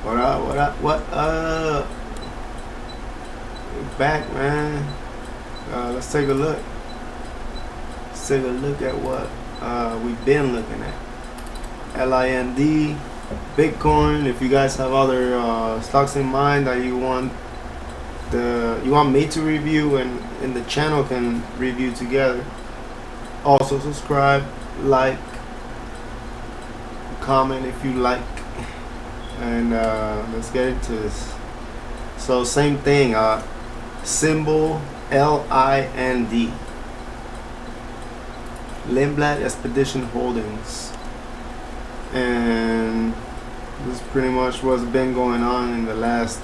What up? What up? What up? We're back, man. Let's take a look. Let's take a look at what we've been looking at. LIND, Bitcoin. If you guys have other stocks in mind that you want me to review and the channel can review together. Also subscribe, like, comment if you like, and let's get into this. So same thing, symbol LIND, Lindblad Expedition Holdings, and this is pretty much what's been going on in the last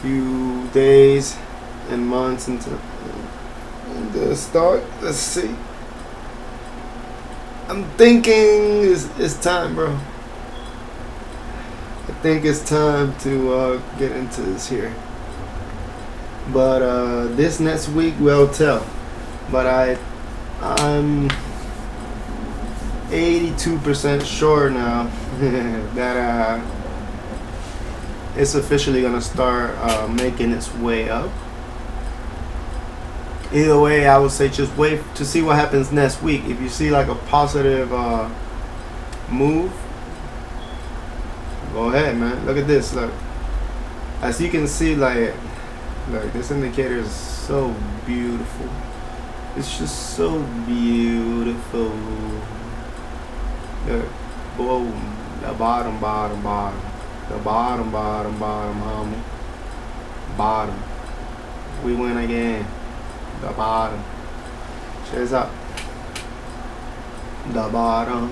few days and months into the start. Let's see. I'm thinking it's time, bro. I think it's time to get into this here. But this next week will tell. But I'm 82% sure now that it's officially gonna start making its way up. Either way, I would say just wait to see what happens next week. If you see like a positive move, go ahead, man. Look at this. Look, as you can see, like this indicator is so beautiful. It's just so beautiful. Look, boom, the bottom, the bottom, homie, bottom. We win again. The bottom. Cheers up. The bottom.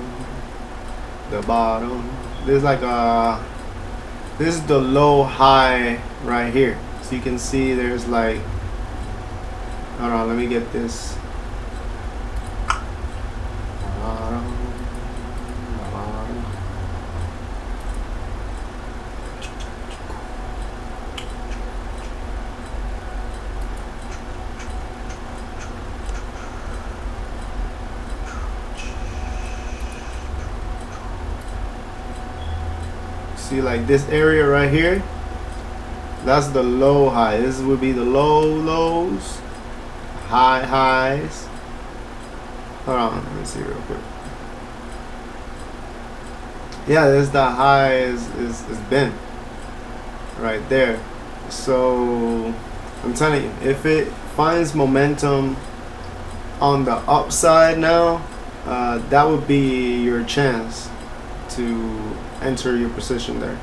The bottom. This is like this is the low high right here. So you can see there's like, hold on, let me get this. Bottom. The bottom. See, like this area right here, that's the low high. This would be the low lows, high highs. Hold on, let me see real quick. Yeah, this the high is been right there. So I'm telling you, if it finds momentum on the upside now, that would be your chance to enter your position there.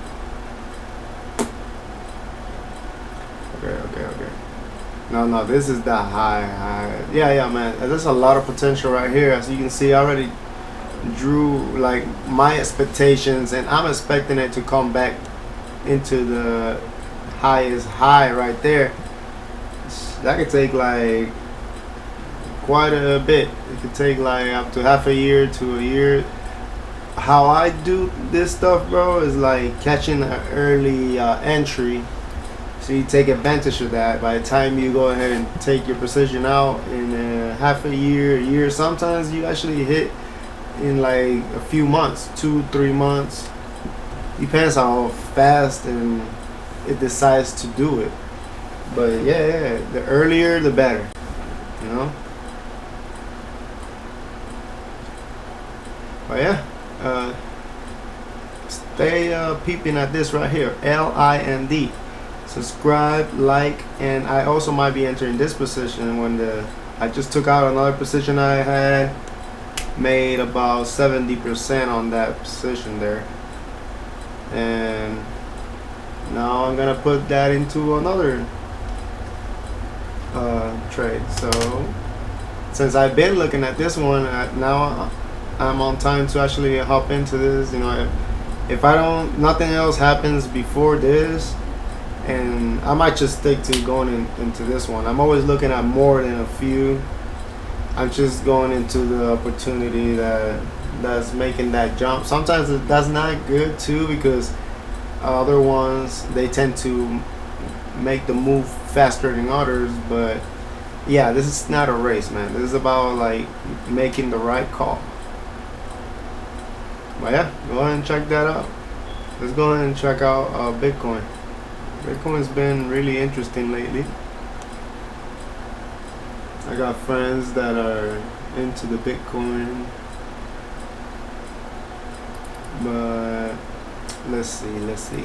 Okay. No, this is the high. Yeah, man. There's a lot of potential right here. As you can see, I already drew like my expectations, and I'm expecting it to come back into the highest high right there. That could take like quite a bit. It could take like up to half a year to a year. How I do this stuff, bro, is like catching an early entry, so you take advantage of that. By the time you go ahead and take your position out in half a year, sometimes you actually hit in like a few months, 2-3 months. Depends how fast and it decides to do it. But yeah, the earlier the better, you know. But yeah. Stay peeping at this right here, LIND. Subscribe, like, and I also might be entering this position when I just took out another position I had, made about 70% on that position there, and now I'm gonna put that into another trade. So since I've been looking at this one, now I'm on time to actually hop into this. You know, if nothing else happens before this, and I might just stick to going into this one. I'm always looking at more than a few. I'm just going into the opportunity that's making that jump. Sometimes that's not good too, because other ones, they tend to make the move faster than others. But yeah, this is not a race, man. This is about like making the right call. But yeah, go ahead and check that out. let's go ahead and check out Bitcoin. Bitcoin's been really interesting lately. I got friends that are into the Bitcoin, but let's see.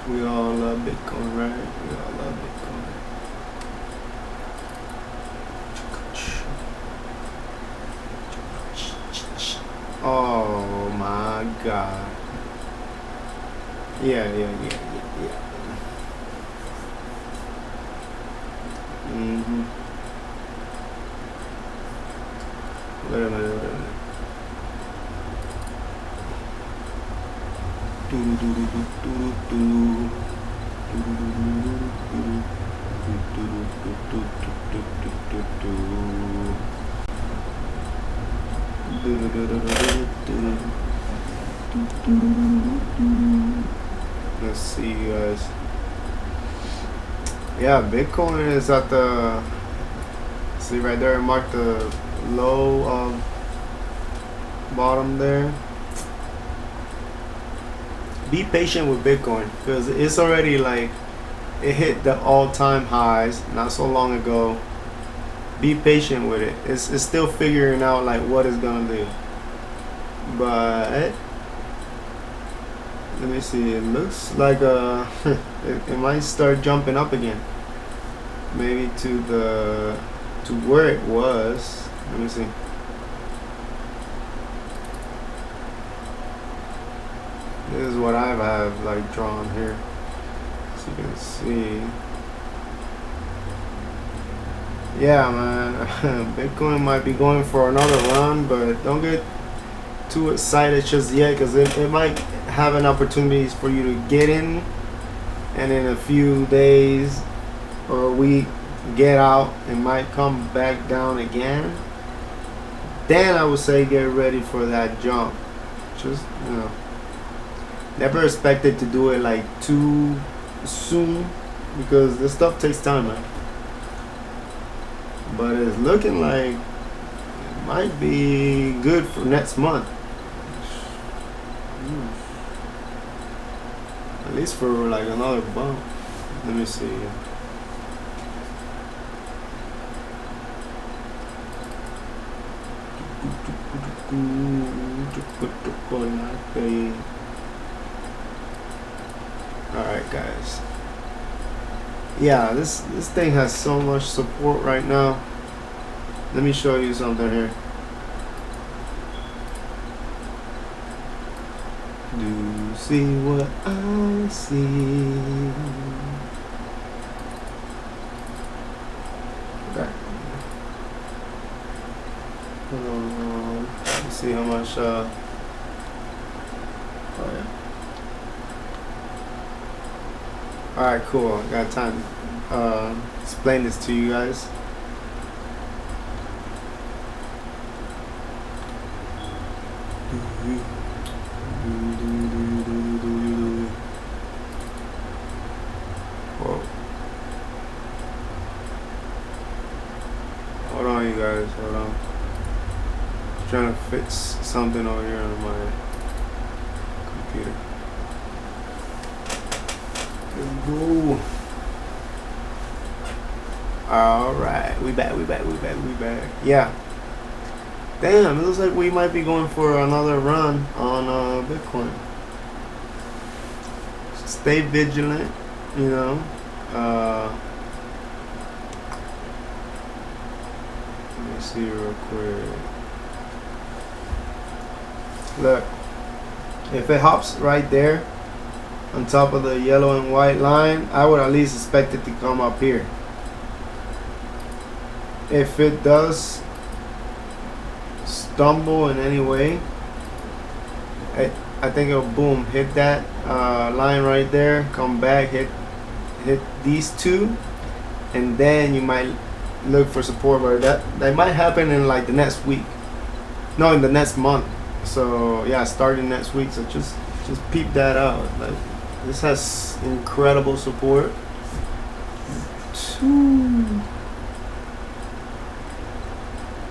We all love Bitcoin, right? We all love Bitcoin. Oh my God. Yeah. Wait a minute. Let's see, you guys. Yeah, Bitcoin is at the, see right there, it marked the low bottom there. Be patient with Bitcoin because it's already like, it hit the all-time highs not so long ago. Be patient with it. It's still figuring out like what it's gonna do. But let me see. It looks like it might start jumping up again. Maybe to where it was. Let me see. This is what I have like drawn here, so you can see. Yeah, man, Bitcoin might be going for another run, but don't get too excited just yet, because it might have an opportunity for you to get in, and in a few days or a week get out. It might come back down again. Then I would say get ready for that jump. Just, you know, never expected to do it like too soon, because this stuff takes time, man. But it's looking like it might be good for next month. At least for like another bump. Let me see. Alright, guys. Yeah, this thing has so much support right now. Let me show you something here. Do you see what I see? Okay. Let's see how much oh yeah. Alright, cool. I got time to explain this to you guys. Whoa. Hold on, you guys. Hold on. I'm trying to fix something over here on my computer. Let's go. Alright, we back. Yeah. Damn, it looks like we might be going for another run on Bitcoin. Stay vigilant, you know. Let me see real quick. Look, if it hops right there on top of the yellow and white line, I would at least expect it to come up here. If it does stumble in any way, I think it'll boom, hit that line right there, come back, hit these two, and then you might look for support. But that might happen in like the next week, no, in the next month. So yeah, starting next week. So just peep that out. Like, this has incredible support.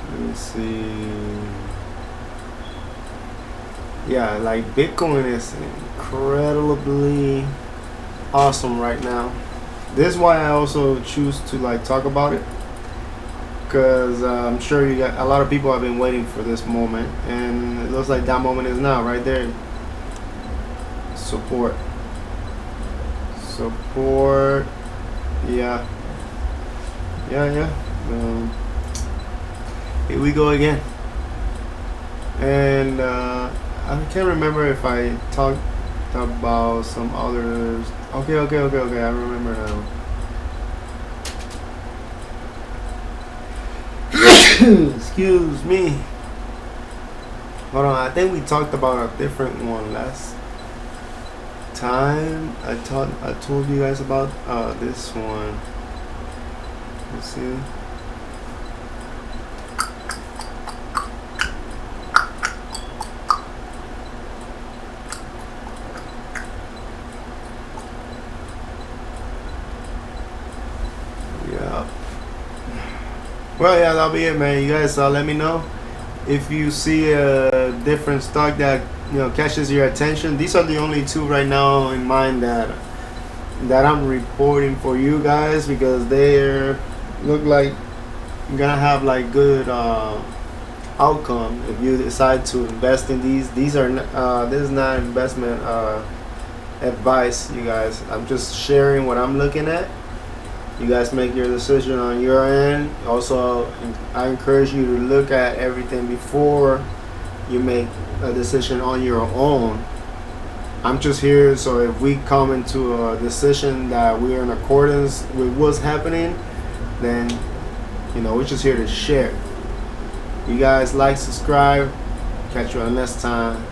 Let me see. Yeah, like Bitcoin is incredibly awesome right now. This is why I also choose to like talk about it, because I'm sure you got a lot of people have been waiting for this moment, and it looks like that moment is now, right there. Support, support, yeah, yeah. Here we go again, and I can't remember if I talked about some others. Okay. I remember now. Excuse me. Hold on. I think we talked about a different one last time. I told you guys about this one. Let's see. Yeah. Well, yeah, that'll be it, man. You guys let me know if you see a different stock that catches your attention. These are the only two right now in mind that I'm reporting for you guys, because they look like you're gonna have like good outcome if you decide to invest in these. These are this is not investment advice, you guys. I'm just sharing what I'm looking at. You guys make your decision on your end. Also, I encourage you to look at everything before you make a decision on your own. I'm just here, so if we come into a decision that we're in accordance with what's happening, then we're just here to share. You guys like, subscribe. Catch you on the next time.